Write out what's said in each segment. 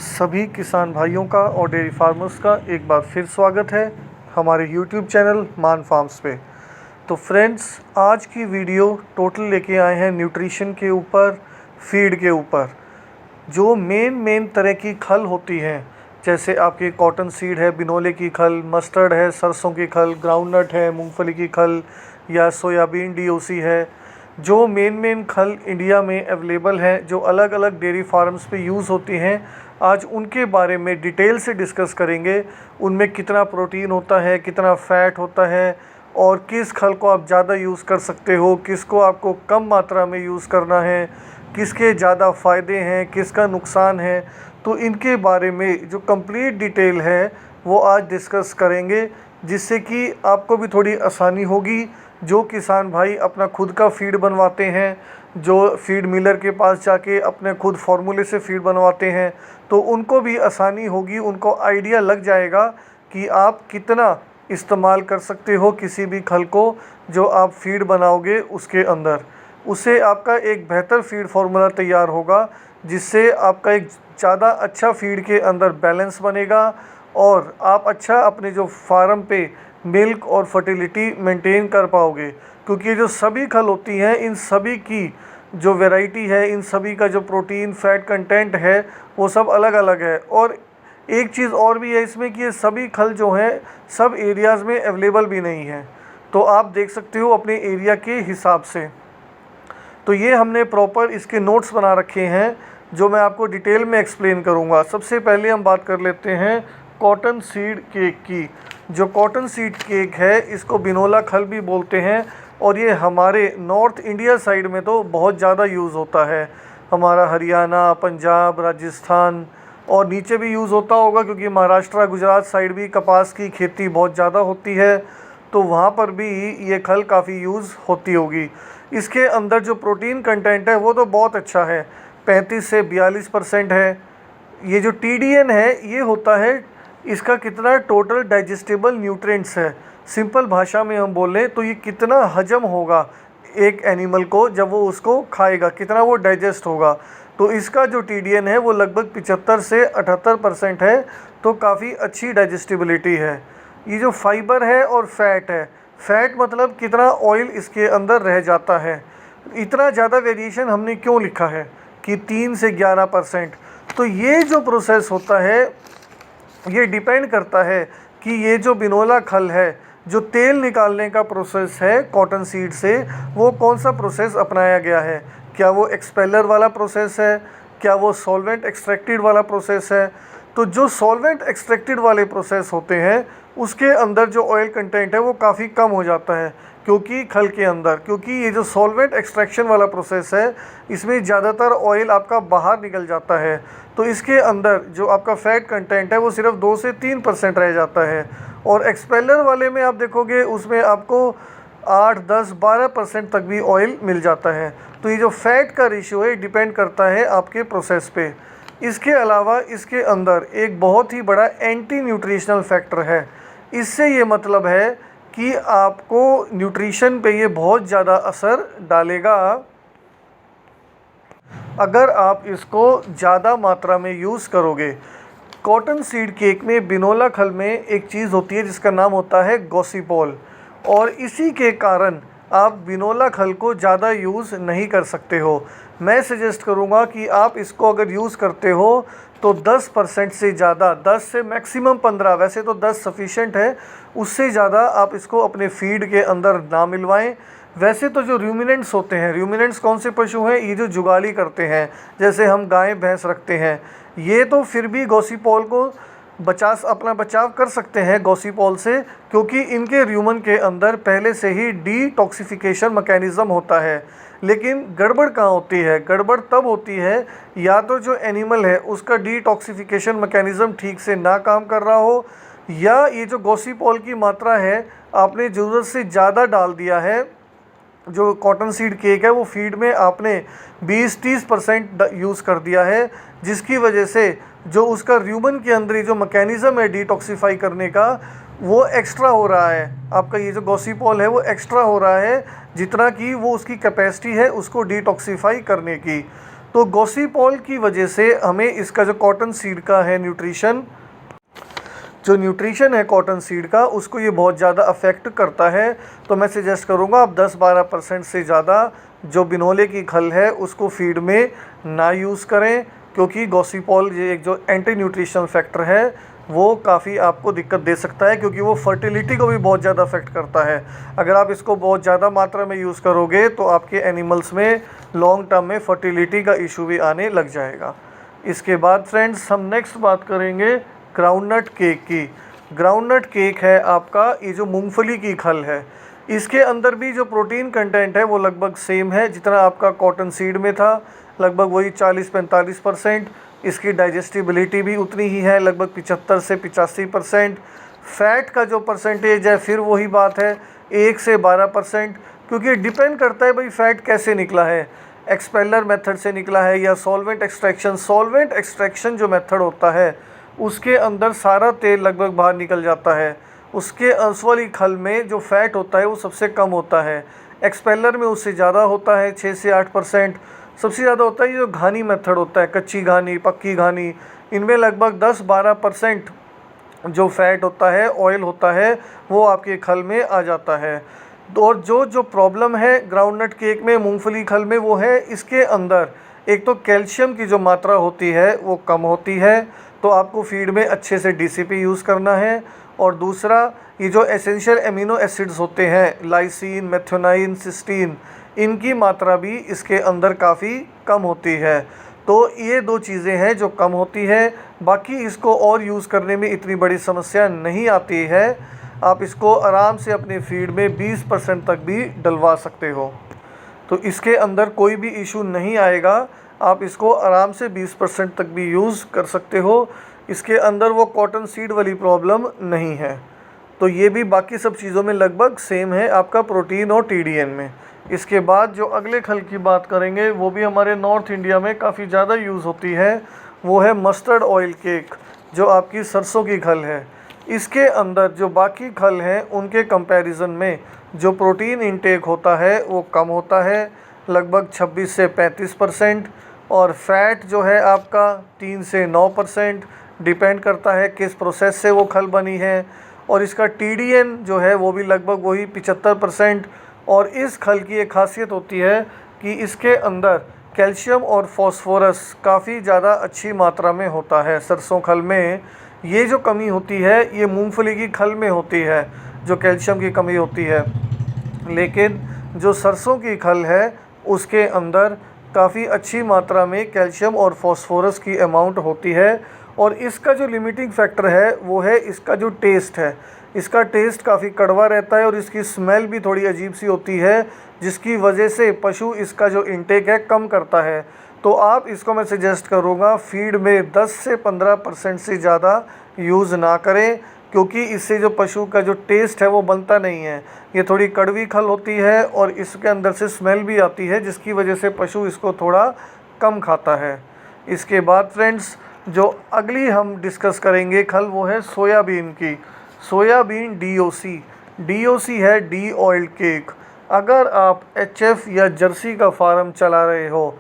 सभी किसान भाइयों का और डेयरी फार्मर्स का एक बार फिर स्वागत है हमारे YouTube चैनल मान फार्म्स पे। तो फ्रेंड्स, आज की वीडियो टोटल लेके आए हैं न्यूट्रिशन के ऊपर, फीड के ऊपर। जो मेन तरह की खल होती हैं, जैसे आपके कॉटन सीड है, बिनोले की खल, मस्टर्ड है, सरसों की खल, ग्राउंडनट है, मूंगफली की खल या सोयाबीन DOC है। जो मेन खल इंडिया में अवेलेबल हैं, जो अलग अलग डेयरी फार्म्स पे यूज़ होती हैं, आज उनके बारे में डिटेल से डिस्कस करेंगे। उनमें कितना प्रोटीन होता है, कितना फ़ैट होता है और किस खल को आप ज़्यादा यूज़ कर सकते हो, किसको आपको कम मात्रा में यूज़ करना है, किसके ज़्यादा फ़ायदे हैं, किसका नुकसान है। तो इनके बारे में जो कंप्लीट डिटेल है वो आज डिस्कस करेंगे, जिससे कि आपको भी थोड़ी आसानी होगी। जो किसान भाई अपना खुद का फीड बनवाते हैं, जो फीड मिलर के पास जाके अपने खुद फार्मूले से फीड बनवाते हैं, तो उनको भी आसानी होगी, उनको आइडिया लग जाएगा कि आप कितना इस्तेमाल कर सकते हो किसी भी खल को जो आप फीड बनाओगे उसके अंदर। उससे आपका एक बेहतर फीड फार्मूला तैयार होगा, जिससे आपका एक ज़्यादा अच्छा फीड के अंदर बैलेंस बनेगा और आप अच्छा अपने जो फार्म पे मिल्क और फर्टिलिटी मेंटेन कर पाओगे। क्योंकि ये जो सभी खल होती हैं, इन सभी की जो वैरायटी है, इन सभी का जो प्रोटीन फैट कंटेंट है वो सब अलग अलग है। और एक चीज़ और भी है इसमें कि ये सभी खल जो हैं सब एरियाज़ में अवेलेबल भी नहीं है, तो आप देख सकते हो अपने एरिया के हिसाब से। तो ये हमने प्रॉपर इसके नोट्स बना रखे हैं जो मैं आपको डिटेल में एक्सप्लेन करूँगा। सबसे पहले हम बात कर लेते हैं कॉटन सीड केक की। जो कॉटन सीड केक है, इसको बिनोला खल भी बोलते हैं और ये हमारे नॉर्थ इंडिया साइड में तो बहुत ज़्यादा यूज़ होता है। हमारा हरियाणा, पंजाब, राजस्थान और नीचे भी यूज़ होता होगा, क्योंकि महाराष्ट्र, गुजरात साइड भी कपास की खेती बहुत ज़्यादा होती है, तो वहाँ पर भी ये खल काफ़ी यूज़ होती होगी। इसके अंदर जो प्रोटीन कंटेंट है वो तो बहुत अच्छा है, 35 से 42% है। ये जो TDN है ये होता है इसका कितना टोटल डाइजेस्टेबल न्यूट्रिएंट्स है। सिंपल भाषा में हम बोलें तो ये कितना हजम होगा एक एनिमल को जब वो उसको खाएगा, कितना वो डाइजेस्ट होगा। तो इसका जो TDN है वो लगभग 75 से 78% है, तो काफ़ी अच्छी डाइजेस्टिबिलिटी है। ये जो फाइबर है और फैट है, फैट मतलब कितना ऑयल इसके अंदर रह जाता है। इतना ज़्यादा वेरिएशन हमने क्यों लिखा है कि 3 से 11%। तो ये जो प्रोसेस होता है ये डिपेंड करता है कि ये जो बिनोला खल है, जो तेल निकालने का प्रोसेस है कॉटन सीड से, वो कौन सा प्रोसेस अपनाया गया है। क्या वो एक्सपेलर वाला प्रोसेस है, क्या वो सॉल्वेंट एक्सट्रैक्टेड वाला प्रोसेस है। तो जो सॉल्वेंट एक्सट्रैक्टेड वाले प्रोसेस होते हैं उसके अंदर जो ऑयल कंटेंट है वो काफ़ी कम हो जाता है, क्योंकि खल के अंदर, क्योंकि ये जो सॉल्वेंट एक्सट्रैक्शन वाला प्रोसेस है इसमें ज़्यादातर ऑयल आपका बाहर निकल जाता है। तो इसके अंदर जो आपका फैट कंटेंट है वो सिर्फ 2 से 3% रह जाता है। और एक्सपेलर वाले में आप देखोगे उसमें आपको 8, 10, 12% तक भी ऑयल मिल जाता है। तो ये जो फैट का रेशियो है डिपेंड करता है आपके प्रोसेस पे। इसके अलावा इसके अंदर एक बहुत ही बड़ा एंटी न्यूट्रिशनल फैक्टर है। इससे ये मतलब है कि आपको न्यूट्रिशन पे ये बहुत ज़्यादा असर डालेगा अगर आप इसको ज़्यादा मात्रा में यूज़ करोगे। कॉटन सीड केक में बिनोला खल में एक चीज़ होती है जिसका नाम होता है गॉसिपोल, और इसी के कारण आप बिनोला खल को ज़्यादा यूज़ नहीं कर सकते हो। मैं सजेस्ट करूँगा कि आप इसको अगर यूज़ करते हो तो 10% से ज़्यादा, 10 से मैक्सिमम 15, वैसे तो 10 सफिशेंट है, उससे ज़्यादा आप इसको अपने फीड के अंदर ना मिलवाएं। वैसे तो जो रूमिनेंट्स होते हैं, रूमिनेंट्स कौन से पशु हैं, ये जो जुगाली करते हैं, जैसे हम गाय भैंस रखते हैं, ये तो फिर भी गॉसिपोल को अपना बचाव कर सकते हैं गॉसिपोल से, क्योंकि इनके र्यूमन के अंदर पहले से ही डिटॉक्सिफिकेशन मैकेनिज़्म होता है। लेकिन गड़बड़ कहाँ होती है? गड़बड़ तब होती है या तो जो एनिमल है उसका डिटॉक्सिफिकेशन मैकेनिज़्म ठीक से ना काम कर रहा हो, या ये जो गॉसिपोल की मात्रा है आपने ज़रूरत से ज़्यादा डाल दिया है। जो कॉटन सीड केक है वो फीड में आपने 20-30% यूज़ कर दिया है, जिसकी वजह से जो उसका र्यूमन के अंदर जो मैकेनिज़्म है डिटॉक्सिफाई करने का वो एक्स्ट्रा हो रहा है। आपका ये जो गॉसिपोल है वो एक्स्ट्रा हो रहा है, जितना कि वो उसकी कैपेसिटी है उसको डिटॉक्सिफाई करने की। तो गॉसिपॉल की वजह से हमें इसका जो कॉटन सीड का है न्यूट्रिशन है कॉटन सीड का, उसको ये बहुत ज़्यादा अफेक्ट करता है। तो मैं सजेस्ट करूँगा आप 10-12% से ज़्यादा जो बिनोले की खल है उसको फीड में ना यूज़ करें, क्योंकि गॉसिपॉल ये एक जो एंटी न्यूट्रिशनल फैक्टर है वो काफ़ी आपको दिक्कत दे सकता है, क्योंकि वो फर्टिलिटी को भी बहुत ज़्यादा अफेक्ट करता है। अगर आप इसको बहुत ज़्यादा मात्रा में यूज़ करोगे तो आपके एनिमल्स में लॉन्ग टर्म में फर्टिलिटी का इशू भी आने लग जाएगा। इसके बाद फ्रेंड्स हम नेक्स्ट बात करेंगे ग्राउंडनट केक की। ग्राउंडनट केक है आपका ये जो मूंगफली की खल है, इसके अंदर भी जो प्रोटीन कंटेंट है वो लगभग सेम है जितना आपका कॉटन सीड में था, लगभग वही 40-45%। इसकी डाइजेस्टिबिलिटी भी उतनी ही है, लगभग 75 से 85%। फैट का जो परसेंटेज है फिर वही बात है 1 से 12%, क्योंकि डिपेंड करता है भाई फैट कैसे निकला है, एक्सपेलर मेथड से निकला है या सॉल्वेंट एक्सट्रैक्शन। सॉल्वेंट एक्सट्रैक्शन जो मेथड होता है उसके अंदर सारा तेल लगभग बाहर निकल जाता है, उसके उस वाली खल में जो फैट होता है वो सबसे कम होता है, एक्सपेलर में उससे ज़्यादा होता है 6 से 8%। सबसे ज़्यादा होता है ये जो घानी मेथड होता है, कच्ची घानी पक्की घानी, इनमें लगभग 10-12% जो फैट होता है ऑयल होता है वो आपके खल में आ जाता है। और जो प्रॉब्लम है ग्राउंडनट केक में मूंगफली खल में वो है इसके अंदर एक तो कैल्शियम की जो मात्रा होती है वो कम होती है, तो आपको फीड में अच्छे से डीसीपी यूज़ करना है। और दूसरा ये जो एसेंशियल एमिनो एसिड्स होते हैं लाइसिन, मेथियोनाइन, सिस्टीन, इनकी मात्रा भी इसके अंदर काफ़ी कम होती है। तो ये दो चीज़ें हैं जो कम होती है, बाकी इसको और यूज़ करने में इतनी बड़ी समस्या नहीं आती है। आप इसको आराम से अपने फीड में 20% तक भी डलवा सकते हो, तो इसके अंदर कोई भी इशू नहीं आएगा। आप इसको आराम से 20% तक भी यूज़ कर सकते हो, इसके अंदर वो कॉटन सीड वाली प्रॉब्लम नहीं है। तो ये भी बाकी सब चीज़ों में लगभग सेम है आपका प्रोटीन और टीडीएन में। इसके बाद जो अगले खल की बात करेंगे वो भी हमारे नॉर्थ इंडिया में काफ़ी ज़्यादा यूज़ होती है, वो है मस्टर्ड ऑयल केक, जो आपकी सरसों की खल है। इसके अंदर जो बाकी खल हैं उनके कंपैरिजन में जो प्रोटीन इंटेक होता है वो कम होता है, लगभग 26 से 35%। और फैट जो है आपका 3 से 9%, डिपेंड करता है किस प्रोसेस से वो खल बनी है। और इसका टीडीएन जो है वो भी लगभग वही 75%। और इस खल की एक खासियत होती है कि इसके अंदर कैल्शियम और फॉस्फोरस काफ़ी ज़्यादा अच्छी मात्रा में होता है। सरसों खल में ये जो कमी होती है ये मूंगफली की खल में होती है, जो कैल्शियम की कमी होती है, लेकिन जो सरसों की खल है उसके अंदर काफ़ी अच्छी मात्रा में कैल्शियम और फॉस्फोरस की अमाउंट होती है। और इसका जो लिमिटिंग फैक्टर है वो है इसका जो टेस्ट है, इसका टेस्ट काफ़ी कड़वा रहता है और इसकी स्मेल भी थोड़ी अजीब सी होती है, जिसकी वजह से पशु इसका जो इंटेक है कम करता है। तो आप इसको मैं सजेस्ट करूँगा फीड में 10 से 15% से ज़्यादा यूज़ ना करें, क्योंकि इससे जो पशु का जो टेस्ट है वो बनता नहीं है। ये थोड़ी कड़वी खल होती है और इसके अंदर से स्मेल भी आती है, जिसकी वजह से पशु इसको थोड़ा कम खाता है। इसके बाद फ्रेंड्स जो अगली हम डिस्कस करेंगे खल वो है सोयाबीन की। सोयाबीन डीओसी है, डी ऑयल केक। अगर आप एचएफ या जर्सी का फार्म चला रहे हो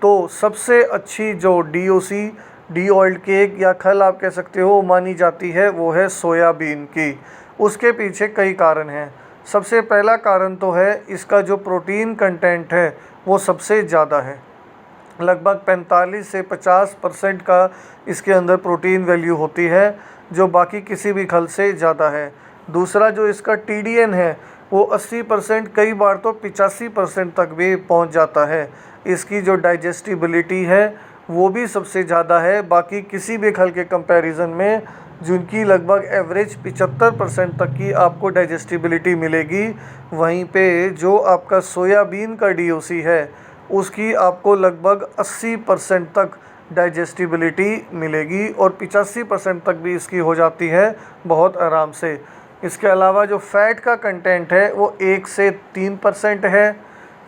तो सबसे अच्छी जो डी ऑयल केक या खल आप कह सकते हो मानी जाती है वो है सोयाबीन की। उसके पीछे कई कारण हैं। सबसे पहला कारण तो है इसका जो प्रोटीन कंटेंट है वो सबसे ज़्यादा है, लगभग 45 से 50% का इसके अंदर प्रोटीन वैल्यू होती है, जो बाकी किसी भी खल से ज़्यादा है। दूसरा जो इसका टीडीएन है वो 80%, कई बार तो 85% तक भी पहुंच जाता है। इसकी जो डाइजेस्टिबिलिटी है वो भी सबसे ज़्यादा है बाकी किसी भी खल के कंपैरिजन में, जिनकी लगभग एवरेज 75% तक की आपको डाइजेस्टिबिलिटी मिलेगी। वहीं पे जो आपका सोयाबीन का डीओसी है उसकी आपको लगभग 80% तक डाइजेस्टिबिलिटी मिलेगी और 85% तक भी इसकी हो जाती है बहुत आराम से। इसके अलावा जो फैट का कंटेंट है वो 1 से 3% है।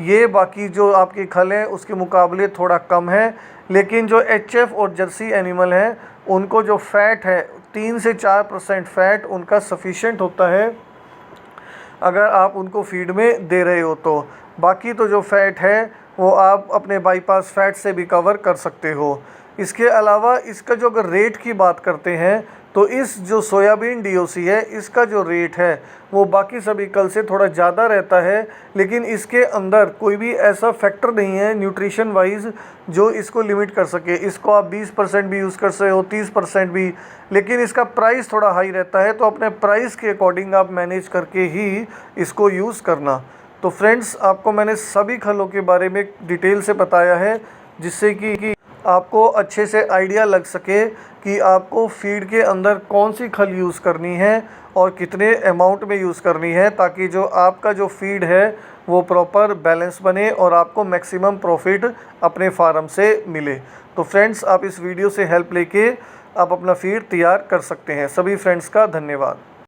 ये बाकी जो आपकी खल है उसके मुकाबले थोड़ा कम है, लेकिन जो एचएफ और जर्सी एनिमल हैं उनको जो फैट है 3 से 4% फैट उनका सफिशिएंट होता है अगर आप उनको फीड में दे रहे हो तो। बाकी तो जो फैट है वो आप अपने बाईपास फैट से भी कवर कर सकते हो। इसके अलावा इसका जो अगर रेट की बात करते हैं तो इस जो सोयाबीन डीओसी है इसका जो रेट है वो बाकी सभी कल से थोड़ा ज़्यादा रहता है, लेकिन इसके अंदर कोई भी ऐसा फैक्टर नहीं है न्यूट्रिशन वाइज जो इसको लिमिट कर सके। इसको आप 20% भी यूज़ कर सकते हो, 30% भी, लेकिन इसका प्राइस थोड़ा हाई रहता है, तो अपने प्राइस के अकॉर्डिंग आप मैनेज करके ही इसको यूज़ करना। तो फ्रेंड्स, आपको मैंने सभी खलों के बारे में डिटेल से बताया है जिससे कि आपको अच्छे से आइडिया लग सके कि आपको फीड के अंदर कौन सी खल यूज़ करनी है और कितने अमाउंट में यूज़ करनी है, ताकि जो आपका जो फीड है वो प्रॉपर बैलेंस बने और आपको मैक्सिमम प्रॉफिट अपने फार्म से मिले। तो फ्रेंड्स, आप इस वीडियो से हेल्प लेके आप अपना फीड तैयार कर सकते हैं। सभी फ्रेंड्स का धन्यवाद।